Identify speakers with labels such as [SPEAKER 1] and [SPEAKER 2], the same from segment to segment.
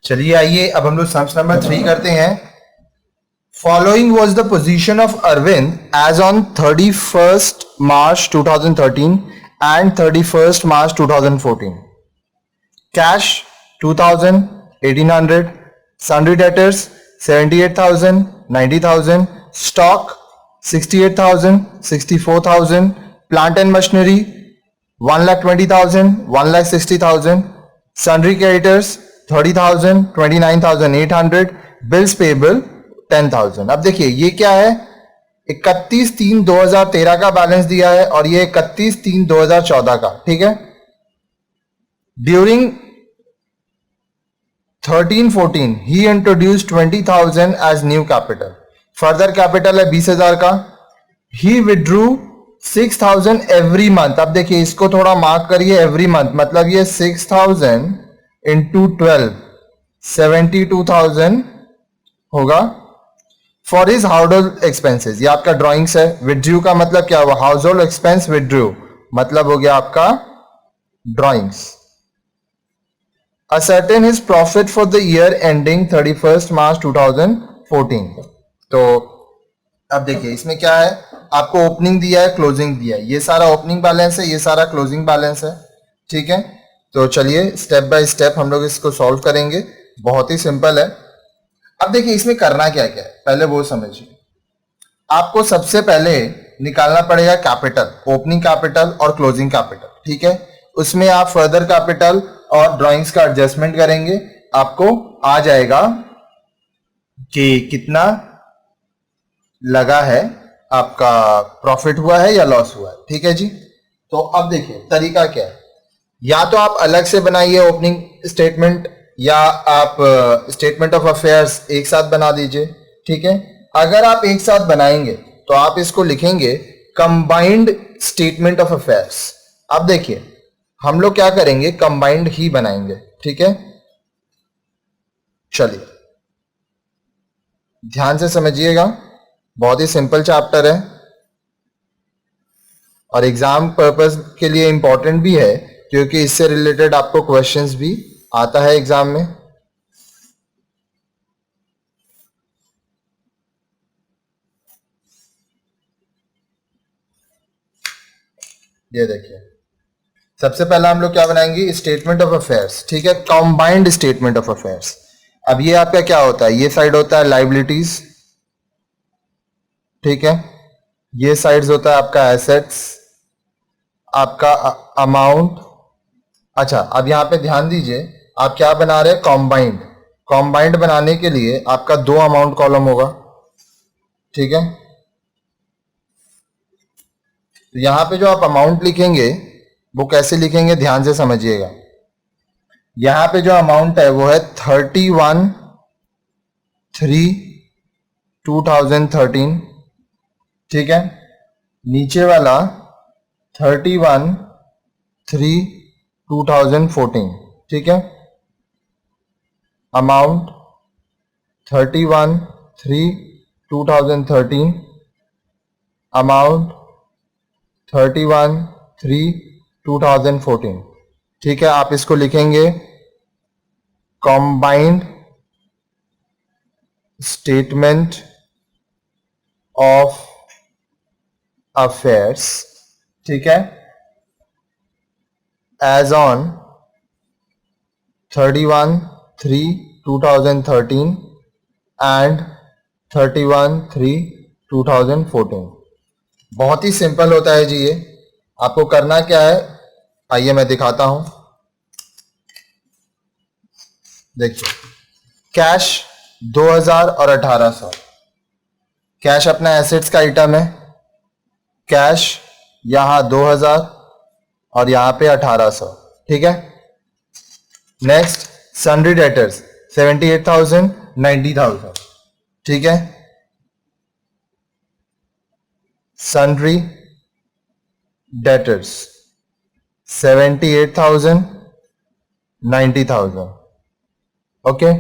[SPEAKER 1] चलिए आइए अब हम लोग सम्स नंबर 3 करते हैं। Following was the position of Arvind as on 31st March 2013 and 31st March 2014. Cash 2000, 1800, sundry debtors 78,000, 90,000, stock 68,000, 64,000, plant and machinery 1,20,000, 1,60,000, sundry creditors 30,000, 29,800, bills payable 10,000। अब देखिए ये क्या है, 31/3/2013 का बैलेंस दिया है और ये 31/3/2014 का, ठीक है। ड्यूरिंग 13-14 ही introduce 20,000 as new capital. Further capital है 20,000 का। ही विड्रू 6,000 एवरी मंथ। अब देखिए इसको थोड़ा मार्क करिए, एवरी मंथ मतलब ये 6,000 इंटू 12 72,000 होगा। For his house hold expenses, ये आपका ड्रॉइंग्स है। विड्रू का मतलब क्या हुआ, हाउस होल्ड एक्सपेंस विड्रू मतलब हो गया आपका drawings. Ascertain his profit for the year ending 31st March 2014। तो अब देखिए इसमें क्या है, आपको ओपनिंग दिया है, क्लोजिंग दिया है। ये सारा ओपनिंग बैलेंस है, ये सारा क्लोजिंग बैलेंस है, ठीक है। तो चलिए स्टेप बाय स्टेप हम लोग इसको सॉल्व करेंगे। बहुत ही सिंपल है। अब देखिए इसमें करना क्या क्या है, पहले वो समझिए। आपको सबसे पहले निकालना पड़ेगा कैपिटल, ओपनिंग कैपिटल और क्लोजिंग कैपिटल, ठीक है। उसमें आप फर्दर कैपिटल और ड्राइंग्स का एडजस्टमेंट करेंगे, आपको आ जाएगा कि कितना लगा है, आपका प्रॉफिट हुआ है या लॉस हुआ है, ठीक है जी। तो अब देखिए तरीका क्या है, या तो आप अलग से बनाइए ओपनिंग स्टेटमेंट या आप स्टेटमेंट ऑफ अफेयर्स एक साथ बना दीजिए, ठीक है। अगर आप एक साथ बनाएंगे तो आप इसको लिखेंगे कंबाइंड स्टेटमेंट ऑफ अफेयर्स। अब देखिए हम लोग क्या करेंगे, कंबाइंड ही बनाएंगे, ठीक है। चलिए ध्यान से समझिएगा, बहुत ही सिंपल चैप्टर है और एग्जाम पर्पस के लिए इंपॉर्टेंट भी है, क्योंकि इससे रिलेटेड आपको क्वेश्चंस भी आता है एग्जाम में। ये देखिए सबसे पहला हम लोग क्या बनाएंगे, स्टेटमेंट ऑफ अफेयर्स, ठीक है, कंबाइंड स्टेटमेंट ऑफ अफेयर्स। अब ये आपका क्या होता है, ये साइड होता है लाइबिलिटीज, ठीक है। ये साइड्स होता है आपका एसेट्स, आपका अमाउंट। अच्छा अब यहां पे ध्यान दीजिए, आप क्या बना रहे हैं, कॉम्बाइंड। कॉम्बाइंड बनाने के लिए आपका 2 अमाउंट कॉलम होगा, ठीक है। तो यहां पे जो आप अमाउंट लिखेंगे वो कैसे लिखेंगे, ध्यान से समझिएगा। यहां पे जो अमाउंट है वो है 31/3/2013, ठीक है। नीचे वाला 31/3/2014, ठीक है। अमाउंट 31/3/2013, अमाउंट 31/3/2014, ठीक है। आप इसको लिखेंगे कॉम्बाइंड स्टेटमेंट ऑफ अफेयर्स, ठीक है, एज ऑन 31/3/2013 एंड 31/3/2014। बहुत ही सिंपल होता है जी ये। आपको करना क्या है, आइए मैं दिखाता हूं। देखिए कैश 2000 और 1800, कैश अपना एसेट्स का आइटम है। कैश यहां 2000 और यहां पे 1800, ठीक है। नेक्स्ट सन्ड्री डेटर्स 78,000 90,000, ठीक है। Sundry debtors 78,000 90,000, okay.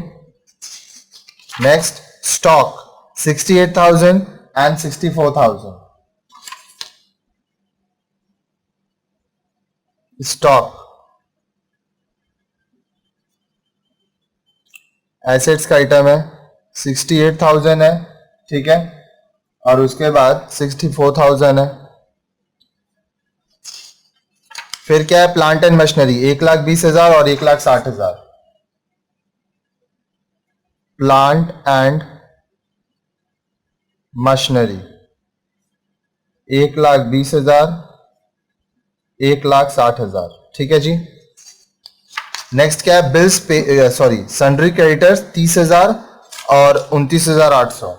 [SPEAKER 1] Next stock 68,000 and 64,000, stock. Assets का आइटम है 68,000 है, ठीक है, और उसके बाद 64,000 है। फिर क्या है, प्लांट एंड मशीनरी 1,20,000 और 1,60,000। प्लांट एंड मशीनरी 1,20,000, 1,60,000, ठीक है जी। नेक्स्ट क्या है, बिल्स पे सॉरी सन्ड्री क्रेडिटर्स 30,000 और 29,800।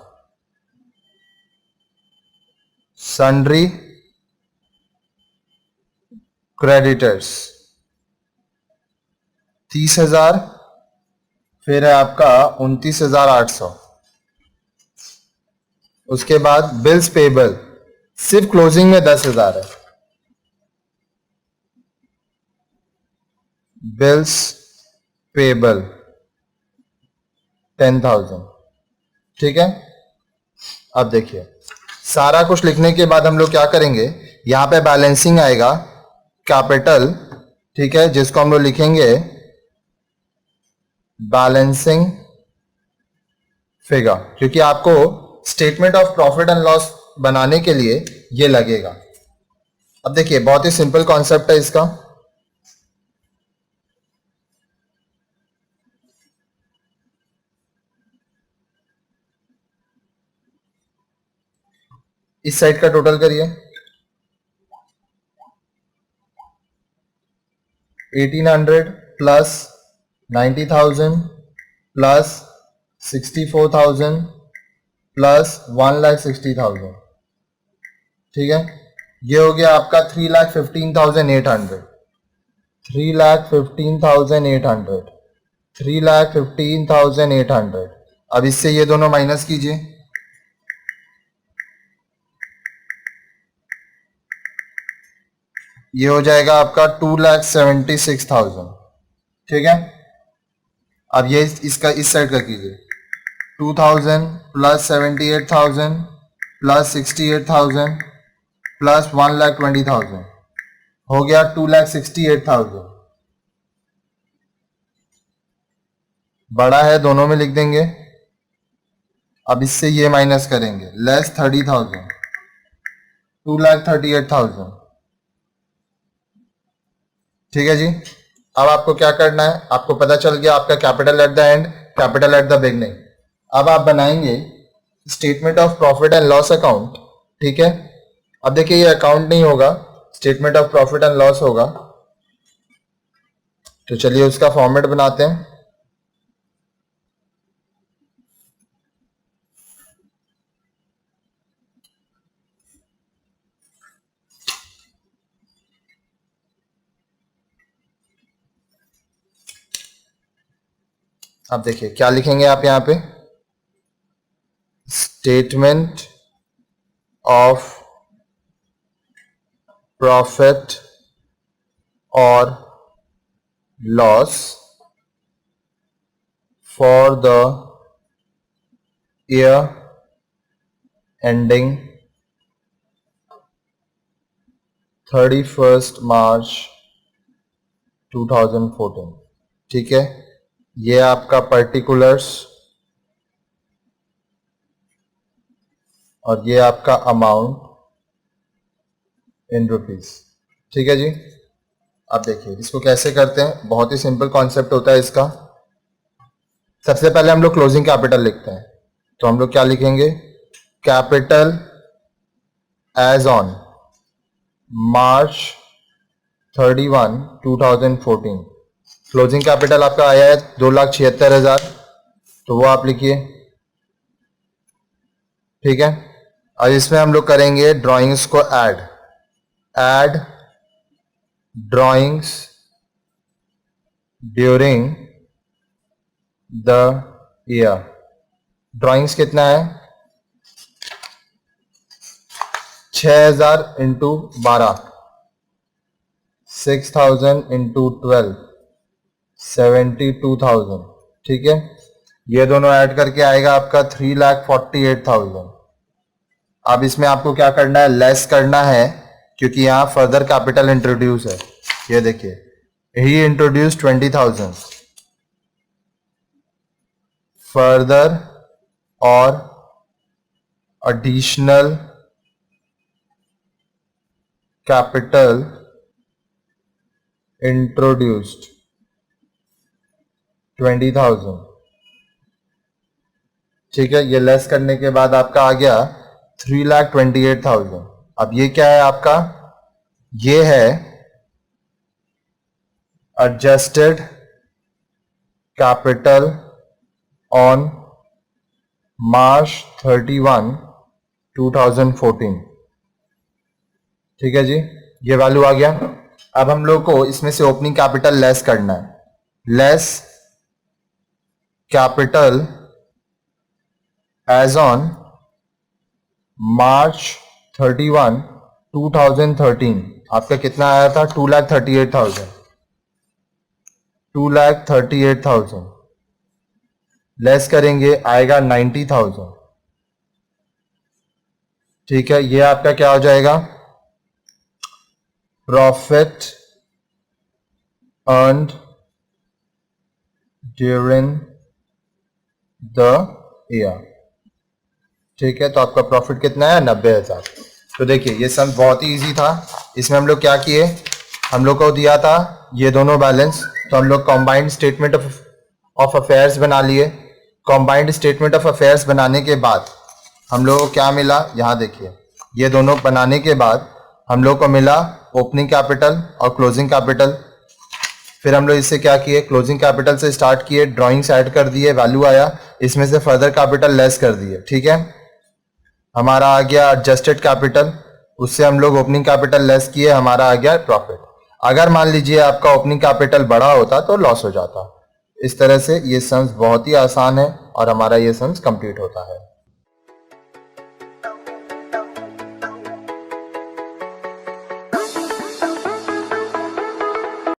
[SPEAKER 1] सन्ड्री क्रेडिटर्स 30,000, फिर है आपका 29,800। उसके बाद बिल्स पेबल सिर्फ क्लोजिंग में 10,000 है। बिल्स पेबल 10,000, ठीक है। अब देखिए सारा कुछ लिखने के बाद हम लोग क्या करेंगे, यहां पे बैलेंसिंग आएगा कैपिटल, ठीक है, जिसको हम लोग लिखेंगे बैलेंसिंग फिगर, क्योंकि आपको statement of profit and loss बनाने के लिए ये लगेगा। अब देखिए बहुत ही सिंपल कॉन्सेप्ट है इसका। इस साइड का टोटल करिए, 1,800 प्लस 90,000 प्लस 64,000 प्लस 1,60,000, ठीक है। ये हो गया आपका 3,15,800, 3,15,800, 3,15,800। अब इससे ये दोनों माइनस कीजिए, ये हो जाएगा आपका 2,76,000, ठीक है। अब ये इसका इस साइड का कीजिए, 2,000 प्लस 78,000 प्लस 68,000 प्लस 1,20,000 हो गया 2,68,000। बड़ा है दोनों में लिख देंगे। अब इससे ये माइनस करेंगे, लेस 30,000, 2,38,000, ठीक है जी। अब आपको क्या करना है, आपको पता चल गया आपका capital at the end, capital at the beginning. अब आप बनाएंगे statement of profit and loss account, ठीक है। अब देखिए ये अकाउंट नहीं होगा, statement of profit and loss होगा। तो चलिए उसका फॉर्मेट बनाते हैं। अब देखिए क्या लिखेंगे आप यहां पे, स्टेटमेंट ऑफ प्रॉफिट और loss for the year ending 31 मार्च 2014, ठीक है। ये आपका पर्टिकुलर्स और ये आपका अमाउंट इन रुपीस, ठीक है जी। अब देखिए इसको कैसे करते हैं, बहुत ही सिंपल कॉन्सेप्ट होता है इसका। सबसे पहले हम लोग क्लोजिंग कैपिटल लिखते हैं, तो हम लोग क्या लिखेंगे, capital as on March 31, 2014। Closing capital आपका आया है 2,76,000, तो वो आप लिखिए, ठीक है। और इसमें हम लोग करेंगे ड्राइंग्स को add drawings during the year. Drawings कितना है, 6,000 इंटू 12, 6,000 इंटू 12, 72,000, ठीक है। ये दोनों ऐड करके आएगा आपका 3,48,000। अब इसमें आपको क्या करना है, लेस करना है, क्योंकि यहां फर्दर कैपिटल इंट्रोड्यूस है। ये देखिए ही इंट्रोड्यूस 20,000, फर्दर और additional capital introduced 20,000। ठीक है, ये लेस करने के बाद आपका आ गया 3,28,000। अब ये क्या है आपका, ये है adjusted capital on March 31, 2014। ठीक है जी, ये वैल्यू आ गया। अब हम लोग को इसमें से ओपनिंग कैपिटल लेस करना है। Less capital as on March 31, 2013 आपका कितना आया था, 2,38,000। 2,38,000 लेस करेंगे आएगा 90,000। ठीक है, ये आपका क्या हो जाएगा, profit earned during the year. ठीक है, तो आपका प्रॉफिट कितना है, 90,000। तो देखिए ये सम बहुत ही इजी था। इसमें हम लोग क्या किए, हम लोग को दिया था ये दोनों बैलेंस, तो हम लोग कॉम्बाइंड स्टेटमेंट ऑफ अफेयर्स बना लिए। कॉम्बाइंड स्टेटमेंट ऑफ अफेयर्स बनाने के बाद हम लोग को क्या मिला, यहाँ देखिए, ये दोनों बनाने के बाद हम लोग को मिला ओपनिंग कैपिटल और क्लोजिंग कैपिटल। फिर हम लोग इससे क्या किए, क्लोजिंग कैपिटल से स्टार्ट किए, ड्राइंग्स ऐड कर दिए, वैल्यू आया, इसमें से फर्दर कैपिटल लेस कर दिए। ठीक है, हमारा आ गया एडजस्टेड कैपिटल, उससे हम लोग ओपनिंग कैपिटल लेस किए, हमारा आ गया प्रॉफिट। अगर मान लीजिए आपका ओपनिंग कैपिटल बड़ा होता तो लॉस हो जाता। इस तरह से ये सम्स बहुत ही आसान है और हमारा ये सम्स कंप्लीट होता है।